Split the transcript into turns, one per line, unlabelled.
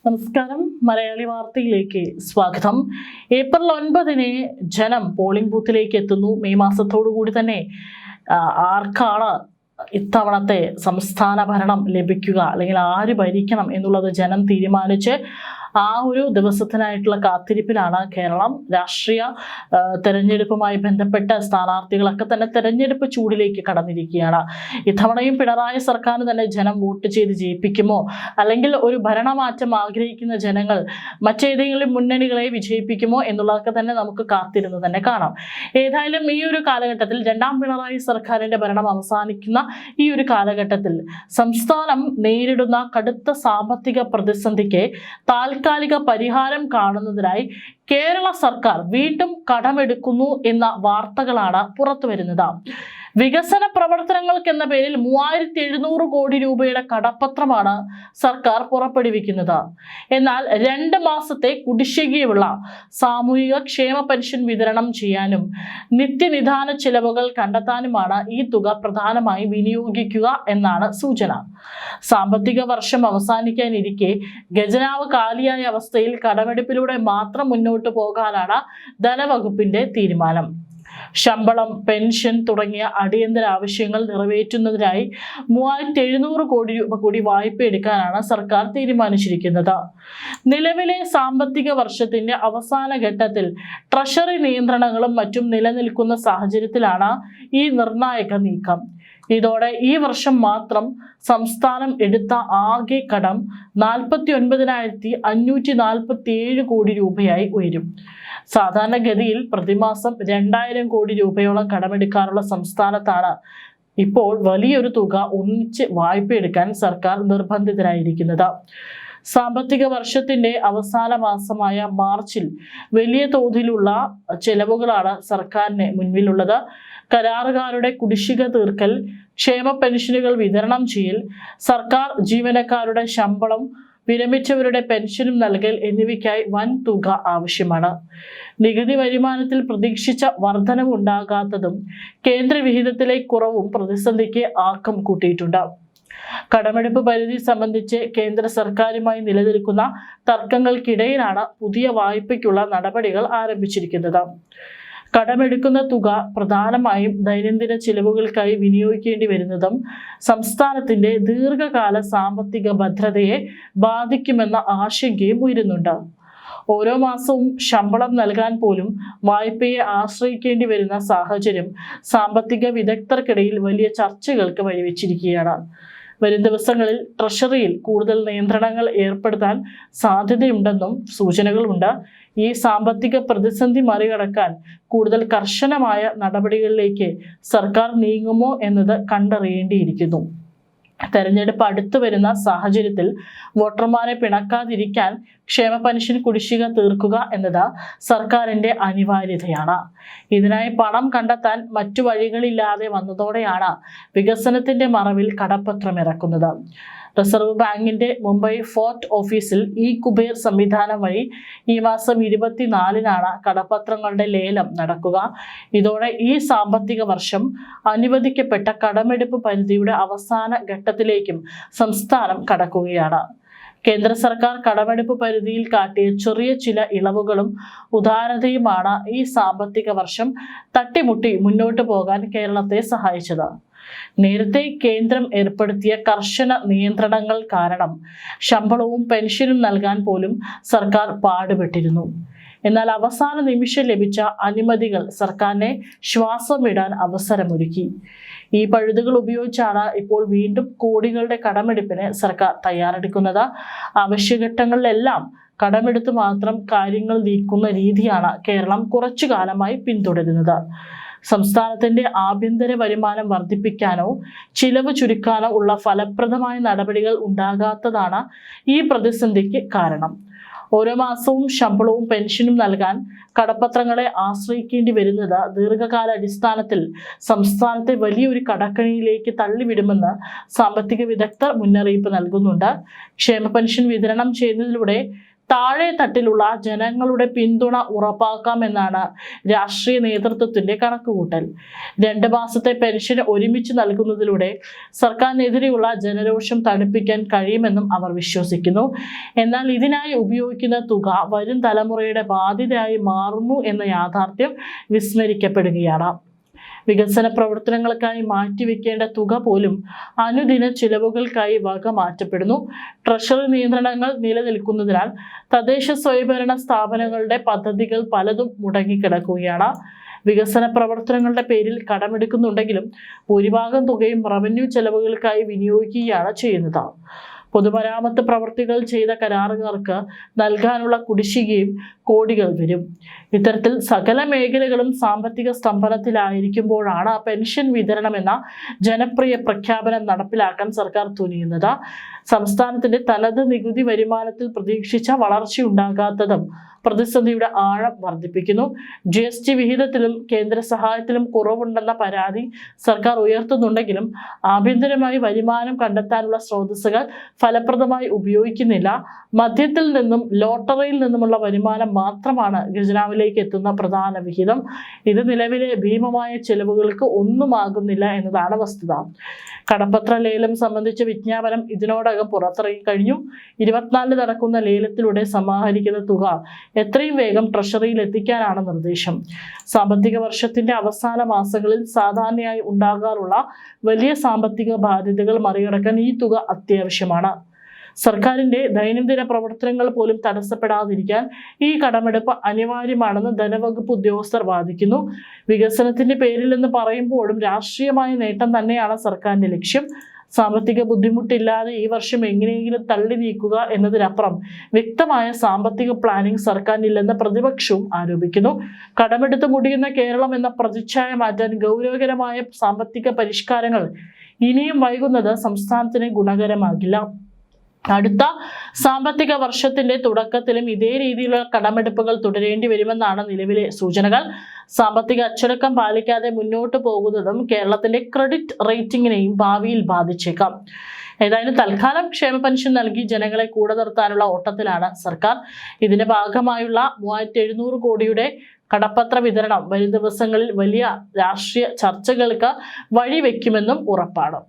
നമസ്കാരം. മലയാളി വാർത്തയിലേക്ക് സ്വാഗതം. ഏപ്രിൽ 9 ജനം പോളിംഗ് ബൂത്തിലേക്ക് എത്തുന്നു. മെയ് മാസത്തോടു കൂടി തന്നെ ആർക്കാണ് ഇത്തവണത്തെ സംസ്ഥാന ഭരണം ലഭിക്കുക, അല്ലെങ്കിൽ ആര് ഭരിക്കണം എന്നുള്ളത് ജനം തീരുമാനിച്ച് ആ ഒരു ദിവസത്തിനായിട്ടുള്ള കാത്തിരിപ്പിലാണ് കേരളം. രാഷ്ട്രീയ തെരഞ്ഞെടുപ്പുമായി ബന്ധപ്പെട്ട സ്ഥാനാർത്ഥികളൊക്കെ തന്നെ തെരഞ്ഞെടുപ്പ് ചൂടിലേക്ക് കടന്നിരിക്കുകയാണ്. ഇത്തവണയും പിണറായി സർക്കാരിന് തന്നെ ജനം വോട്ട് ചെയ്ത് ജയിപ്പിക്കുമോ, അല്ലെങ്കിൽ ഒരു ഭരണമാറ്റം ആഗ്രഹിക്കുന്ന ജനങ്ങൾ മറ്റേതെങ്കിലും മുന്നണികളെ വിജയിപ്പിക്കുമോ എന്നുള്ളതൊക്കെ തന്നെ നമുക്ക് കാത്തിരുന്ന് തന്നെ കാണാം. ഏതായാലും ഈ ഒരു കാലഘട്ടത്തിൽ, രണ്ടാം പിണറായി സർക്കാരിന്റെ ഭരണം അവസാനിക്കുന്ന ഈ ഒരു കാലഘട്ടത്തിൽ സംസ്ഥാനം നേരിടുന്ന കടുത്ത സാമ്പത്തിക പ്രതിസന്ധിക്ക് താൽക്കാലിക പരിഹാരം കാണുന്നതിനായി കേരള സർക്കാർ വീണ്ടും കടമെടുക്കുന്നു എന്ന വാർത്തകളാണ് പുറത്തു വരുന്നത്. വികസന പ്രവർത്തനങ്ങൾക്ക് എന്ന പേരിൽ 3700 കോടി രൂപയുടെ കടപ്പത്രമാണ് സർക്കാർ പുറപ്പെടുവിക്കുന്നത്. എന്നാൽ 2 മാസത്തെ കുടിശ്ശികയുള്ള സാമൂഹിക ക്ഷേമ പെൻഷൻ വിതരണം ചെയ്യാനും നിത്യനിദാന ചെലവുകൾ കണ്ടെത്താനുമാണ് ഈ തുക പ്രധാനമായി വിനിയോഗിക്കുക എന്നാണ് സൂചന. സാമ്പത്തിക വർഷം അവസാനിക്കാനിരിക്കെ ഖജനാവ് കാലിയായ അവസ്ഥയിൽ കടമെടുപ്പിലൂടെ മാത്രം മുന്നോട്ട് പോകാനാണ് ധനവകുപ്പിന്റെ തീരുമാനം. ശമ്പളം, പെൻഷൻ തുടങ്ങിയ അടിയന്തര ആവശ്യങ്ങൾ നിറവേറ്റുന്നതിനായി 3700 കോടി രൂപ കൂടി വായ്പ എടുക്കാനാണ് സർക്കാർ തീരുമാനിച്ചിരിക്കുന്നത്. നിലവിലെ സാമ്പത്തിക വർഷത്തിന്റെ അവസാന ഘട്ടത്തിൽ ട്രഷറി നിയന്ത്രണങ്ങളും മറ്റും നിലനിൽക്കുന്ന സാഹചര്യത്തിലാണ് ഈ നിർണായക നീക്കം. ഇതോടെ ഈ വർഷം മാത്രം സംസ്ഥാനം എടുത്ത ആകെ കടം 49,547 കോടി രൂപയായി ഉയരും. സാധാരണഗതിയിൽ പ്രതിമാസം 2000 കോടി രൂപയോളം കടമെടുക്കാറുള്ള സംസ്ഥാനത്താണ് ഇപ്പോൾ വലിയൊരു തുക ഒന്നിച്ച് വായ്പ എടുക്കാൻ സർക്കാർ നിർബന്ധിതരായിരിക്കുന്നത്. സാമ്പത്തിക വർഷത്തിന്റെ അവസാന മാസമായ മാർച്ചിൽ വലിയ തോതിലുള്ള ചെലവുകളാണ് സർക്കാരിന് മുൻപിലുള്ളത്. കരാറുകാരുടെ കുടിശ്ശിക തീർക്കൽ, ക്ഷേമ പെൻഷനുകൾ വിതരണം ചെയ്യൽ, സർക്കാർ ജീവനക്കാരുടെ ശമ്പളം, വിരമിച്ചവരുടെ പെൻഷനും നൽകൽ എന്നിവയ്ക്കായി വൻ തുക ആവശ്യമാണ്. നികുതി വരുമാനത്തിൽ പ്രതീക്ഷിച്ച വർധനവ് ഉണ്ടാകാത്തതും കേന്ദ്ര വിഹിതത്തിലെ കുറവും പ്രതിസന്ധിക്ക് ആക്കം കൂട്ടിയിട്ടുണ്ട്. കടമെടുപ്പ് പരിധി സംബന്ധിച്ച് കേന്ദ്ര സർക്കാരുമായി നിലനിൽക്കുന്ന തർക്കങ്ങൾക്കിടയിലാണ് പുതിയ വായ്പയ്ക്കുള്ള നടപടികൾ ആരംഭിച്ചിരിക്കുന്നത്. കടമെടുക്കുന്ന തുക പ്രധാനമായും ദൈനംദിന ചിലവുകൾക്കായി വിനിയോഗിക്കേണ്ടി വരുന്നതും സംസ്ഥാനത്തിന്റെ ദീർഘകാല സാമ്പത്തിക ഭദ്രതയെ ബാധിക്കുമെന്ന ആശങ്കയും ഉയരുന്നുണ്ട്. ഓരോ മാസവും ശമ്പളം നൽകാൻ പോലും വായ്പയെ ആശ്രയിക്കേണ്ടി വരുന്ന സാഹചര്യം സാമ്പത്തിക വിദഗ്ധർക്കിടയിൽ വലിയ ചർച്ചകൾക്ക് വഴിവെച്ചിരിക്കുകയാണ്. വരും ദിവസങ്ങളിൽ ട്രഷറിയിൽ കൂടുതൽ നിയന്ത്രണങ്ങൾ ഏർപ്പെടുത്താൻ സാധ്യതയുണ്ടെന്നും സൂചനകളുണ്ട്. ഈ സാമ്പത്തിക പ്രതിസന്ധി മറികടക്കാൻ കൂടുതൽ കർശനമായ നടപടികളിലേക്ക് സർക്കാർ നീങ്ങുമോ എന്നത് കണ്ടറിയേണ്ടിയിരിക്കുന്നു. തെരഞ്ഞെടുപ്പ് അടുത്തു വരുന്ന സാഹചര്യത്തിൽ വോട്ടർമാരെ പിണക്കാതിരിക്കാൻ ക്ഷേമ പെൻഷൻ കുടിശ്ശിക തീർക്കുക എന്നത് സർക്കാരിന്റെ അനിവാര്യതയാണ്. ഇതിനായി പണം കണ്ടെത്താൻ മറ്റു വഴികളില്ലാതെ വന്നതോടെയാണ് വികസനത്തിന്റെ മറവിൽ കടപ്പത്രം ഇറക്കുന്നത്. റിസർവ് ബാങ്കിന്റെ മുംബൈ ഫോർട്ട് ഓഫീസിൽ ഈ കുബേർ സംവിധാനം വഴി ഈ മാസം 24-നാണ് കടപ്പത്രങ്ങളുടെ ലേലം നടക്കുക. ഇതോടെ ഈ സാമ്പത്തിക വർഷം അനുവദിക്കപ്പെട്ട കടമെടുപ്പ് പരിധിയുടെ അവസാന ഘട്ടത്തിലേക്കും സംസ്ഥാനം കടക്കുകയാണ്. കേന്ദ്ര സർക്കാർ കടമെടുപ്പ് പരിധിയിൽ കാട്ടിയ ചെറിയ ചില ഇളവുകളും ഉദാരതയുമാണ് ഈ സാമ്പത്തിക വർഷം തട്ടിമുട്ടി മുന്നോട്ട് പോകാൻ കേരളത്തെ സഹായിച്ചത്. നേരത്തെ കേന്ദ്രം ഏർപ്പെടുത്തിയ കർശന നിയന്ത്രണങ്ങൾ കാരണം ശമ്പളവും പെൻഷനും നൽകാൻ പോലും സർക്കാർ പാടുപെട്ടിരുന്നു. എന്നാൽ അവസാന നിമിഷം ലഭിച്ച അനുമതികൾ സർക്കാരിനെ ശ്വാസം വിടാൻ അവസരമൊരുക്കി. ഈ പഴുതുകൾ ഉപയോഗിച്ചാണ് ഇപ്പോൾ വീണ്ടും കോടികളുടെ കടമെടുപ്പിന് സർക്കാർ തയ്യാറെടുക്കുന്നത്. അവശ്യഘട്ടങ്ങളിലെല്ലാം കടമെടുത്ത് മാത്രം കാര്യങ്ങൾ നീക്കുന്ന രീതിയാണ് കേരളം കുറച്ചു കാലമായി പിന്തുടരുന്നത്. സംസ്ഥാനത്തിന്റെ ആഭ്യന്തര വരുമാനം വർദ്ധിപ്പിക്കാനോ ചിലവ് ചുരുക്കാനോ ഉള്ള ഫലപ്രദമായ നടപടികൾ ഉണ്ടാകാത്തതാണ് ഈ പ്രതിസന്ധിക്ക് കാരണം. ഓരോ മാസവും ശമ്പളവും പെൻഷനും നൽകാൻ കടപ്പത്രങ്ങളെ ആശ്രയിക്കേണ്ടി വരുന്നത് ദീർഘകാല അടിസ്ഥാനത്തിൽ സംസ്ഥാനത്തെ വലിയൊരു കടക്കണിയിലേക്ക് തള്ളിവിടുമെന്ന് സാമ്പത്തിക വിദഗ്ധർ മുന്നറിയിപ്പ് നൽകുന്നുണ്ട്. ക്ഷേമ പെൻഷൻ വിതരണം ചെയ്യുന്നതിലൂടെ താഴെ തട്ടിലുള്ള ജനങ്ങളുടെ പിന്തുണ ഉറപ്പാക്കാമെന്നാണ് രാഷ്ട്രീയ നേതൃത്വത്തിന്റെ കണക്കുകൂട്ടൽ. 2 മാസത്തെ പെൻഷൻ ഒരുമിച്ച് നൽകുന്നതിലൂടെ സർക്കാരിനെതിരെയുള്ള ജനരോഷം തണുപ്പിക്കാൻ കഴിയുമെന്നും അവർ വിശ്വസിക്കുന്നു. എന്നാൽ ഇതിനായി ഉപയോഗിക്കുന്ന തുക വരും തലമുറയുടെ ബാധ്യതയായി മാറുന്നു എന്ന യാഥാർത്ഥ്യം വിസ്മരിക്കപ്പെടുകയാണ്. വികസന പ്രവർത്തനങ്ങൾക്കായി മാറ്റിവെക്കേണ്ട തുക പോലും അനുദിന ചിലവുകൾക്കായി വക മാറ്റപ്പെടുന്നു. ട്രഷറി നിയന്ത്രണങ്ങൾ നിലനിൽക്കുന്നതിനാൽ തദ്ദേശ സ്വയംഭരണ സ്ഥാപനങ്ങളുടെ പദ്ധതികൾ പലതും മുടങ്ങിക്കിടക്കുകയാണ്. വികസന പ്രവർത്തനങ്ങളുടെ പേരിൽ കടമെടുക്കുന്നുണ്ടെങ്കിലും ഭൂരിഭാഗം തുകയും റവന്യൂ ചെലവുകൾക്കായി വിനിയോഗിക്കുകയാണ് ചെയ്യുന്നത്. പൊതുമരാമത്ത് പ്രവൃത്തികൾ ചെയ്ത കരാറുകാർക്ക് നൽകാനുള്ള കുടിശ്ശികയും കോടികൾ വരും. ഇത്തരത്തിൽ സകല മേഖലകളും സാമ്പത്തിക സ്തംഭനത്തിലായിരിക്കുമ്പോഴാണ് പെൻഷൻ വിതരണം എന്ന ജനപ്രിയ പ്രഖ്യാപനം നടപ്പിലാക്കാൻ സർക്കാർ തുനിയുന്നത്. സംസ്ഥാനത്തിന്റെ തനത് നികുതി വരുമാനത്തിൽ പ്രതീക്ഷിച്ച വളർച്ചയുണ്ടാകാത്തതും പ്രതിസന്ധിയുടെ ആഴം വർദ്ധിപ്പിക്കുന്നു. GST വിഹിതത്തിലും കേന്ദ്ര സഹായത്തിലും കുറവുണ്ടെന്ന പരാതി സർക്കാർ ഉയർത്തുന്നുണ്ടെങ്കിലും ആഭ്യന്തരമായി വരുമാനം കണ്ടെത്താനുള്ള സ്രോതസ്സുകൾ ഫലപ്രദമായി ഉപയോഗിക്കുന്നില്ല. മദ്യത്തിൽ നിന്നും ലോട്ടറിയിൽ നിന്നുമുള്ള വരുമാനം മാത്രമാണ് ഖജനാവിലേക്ക് എത്തുന്ന പ്രധാന വിഹിതം. ഇത് നിലവിലെ ഭീമമായ ചെലവുകൾക്ക് ഒന്നുമാകുന്നില്ല എന്നതാണ് വസ്തുത. കടപ്പത്ര ലേലം സംബന്ധിച്ച വിജ്ഞാപനം ഇതിനോടകം പുറത്തിറങ്ങി കഴിഞ്ഞു. 24 നടക്കുന്ന ലേലത്തിലൂടെ സമാഹരിക്കുന്ന തുക എത്രയും വേഗം ട്രഷറിയിൽ എത്തിക്കാനാണ് നിർദ്ദേശം. സാമ്പത്തിക വർഷത്തിന്റെ അവസാന മാസങ്ങളിൽ സാധാരണയായി ഉണ്ടാകാറുള്ള വലിയ സാമ്പത്തിക ബാധ്യതകൾ മറികടക്കാൻ ഈ തുക അത്യാവശ്യമാണ്. സർക്കാരിന്റെ ദൈനംദിന പ്രവർത്തനങ്ങൾ പോലും തടസ്സപ്പെടാതിരിക്കാൻ ഈ കടമെടുപ്പ് അനിവാര്യമാണെന്ന് ധനവകുപ്പ് ഉദ്യോഗസ്ഥർ വാദിക്കുന്നു. വികസനത്തിന്റെ പേരിൽ എന്ന് പറയുമ്പോഴും രാഷ്ട്രീയമായ നേട്ടം തന്നെയാണ് സർക്കാരിന്റെ ലക്ഷ്യം. സാമ്പത്തിക ബുദ്ധിമുട്ടില്ലാതെ ഈ വർഷം എങ്ങനെയെങ്കിലും തള്ളി നീക്കുക എന്നതിനപ്പുറം വ്യക്തമായ സാമ്പത്തിക പ്ലാനിംഗ് സർക്കാരിനില്ലെന്ന് പ്രതിപക്ഷവും ആരോപിക്കുന്നു. കടമെടുത്ത് മുടിയുന്ന കേരളം എന്ന പ്രതിച്ഛായ മാറ്റാൻ ഗൗരവകരമായ സാമ്പത്തിക പരിഷ്കാരങ്ങൾ ഇനിയും വൈകുന്നത് സംസ്ഥാനത്തിന് ഗുണകരമാകില്ല. അടുത്ത സാമ്പത്തിക വർഷത്തിന്റെ തുടക്കത്തിലും ഇതേ രീതിയിലുള്ള കടമെടുപ്പുകൾ തുടരേണ്ടി വരുമെന്നാണ് നിലവിലെ സൂചനകൾ. സാമ്പത്തിക അച്ചടക്കം പാലിക്കാതെ മുന്നോട്ട് പോകുന്നതും കേരളത്തിന്റെ ക്രെഡിറ്റ് റേറ്റിംഗിനെയും ഭാവിയിൽ ബാധിച്ചേക്കാം. ഏതായാലും തൽക്കാലം ക്ഷേമ പെൻഷൻ നൽകി ജനങ്ങളെ കൂടെ നിർത്താനുള്ള ഓട്ടത്തിലാണ് സർക്കാർ. ഇതിന്റെ ഭാഗമായുള്ള 3700 കോടിയുടെ കടപ്പത്ര വിതരണം വരും ദിവസങ്ങളിൽ വലിയ രാഷ്ട്രീയ ചർച്ചകൾക്ക് വഴിവെക്കുമെന്നും ഉറപ്പാണ്.